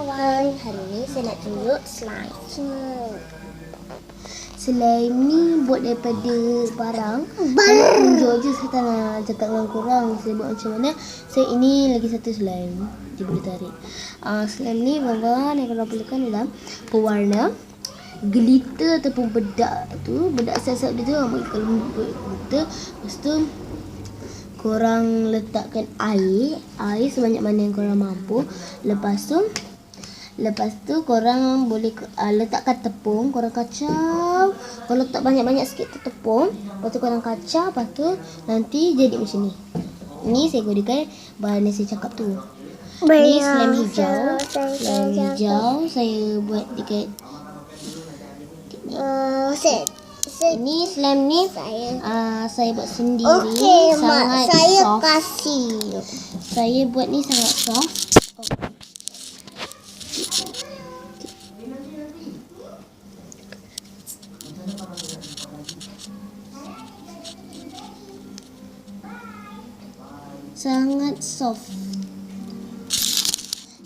kawan, hari ni saya nak tunjuk slime. Slime ni buat daripada barang. Saya tunjuk je, saya tak nak cakap dengan korang saya buat macam mana. Saya ini lagi satu slime. Dia boleh tarik. Slime ni bahan-bahan yang korang perlukan adalah pewarna, glitter ataupun bedak tu. Bedak siap-siap dia tu ambil kalau glitter. Lepas tu korang letakkan air sebanyak mana yang korang mampu. Lepas tu korang boleh letakkan tepung, korang kacau. Kalau letak banyak-banyak sikit tu tepung, lepas tu korang kacau, lepas tu nanti jadi macam ni. Ni saya gunakan bahan yang saya cakap tu. Ni slime hijau. Slime hijau saya buat dekat ni slime ni saya buat sendiri. Sangat saya soft. Saya buat ni sangat soft. Sangat soft.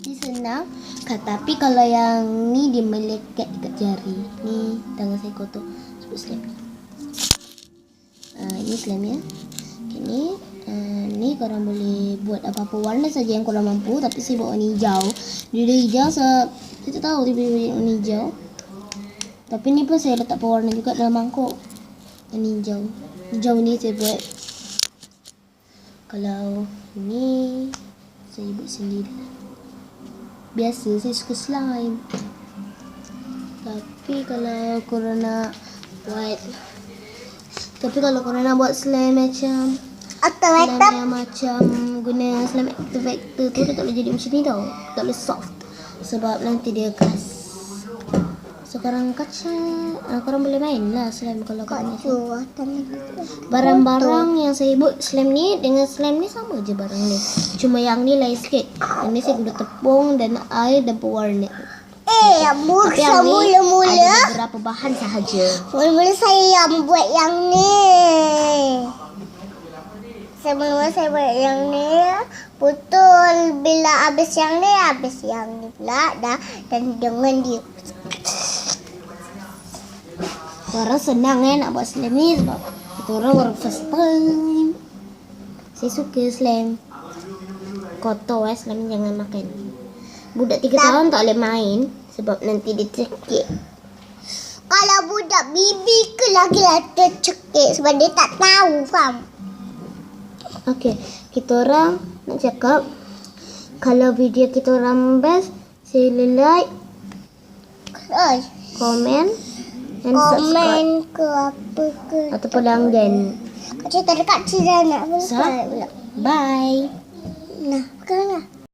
Ni senang. Tapi kalau yang ni dia melekat dekat jari. Ni tangan saya kotor. Sebab slime ni. Ini slime ya. Okay, ni korang boleh buat apa-apa warna saja yang korang mampu. Tapi saya buat warna hijau. Dia hijau saya tak tahu tiba-tiba warna hijau. Tapi ni pun saya letak pewarna juga dalam mangkuk. Warna hijau. Hijau ni saya buat. Kalau ni saya buat sendiri. Biasa saya suka slime. Tapi kalau korang nak buat slime macam slime yang macam guna slime activator tu, dia tak boleh jadi macam ni tau. Tak boleh soft. Sebab nanti dia keras. So korang kacau, korang boleh main lah slime kalau korang macam. Barang-barang yang saya buat slime ni dengan slime ni sama je barang ni. Cuma yang ni lain sikit. Yang ni saya guna tepung dan air dan pewarna. Tapi yang ni ada beberapa bahan sahaja. Mula-mula saya yang buat yang ni. Saya buat yang ni. Betul bila habis yang ni pula dah. Dan dengan dia. Orang senang nak buat slime ni sebab kita orang first time. Saya suka slime. Kotor slime jangan makan. Budak 3 tahun tak boleh main sebab nanti dia cekik. Kalau budak bibi ke lagi-lagi tercekik sebab dia tak tahu, faham? Okey, kita orang nak cakap kalau video kita orang best, sila like, komen dan subscribe ke apa ke ataupun langgan. Kak cerita dekat Cina nak Bye. Nah, bukanlah.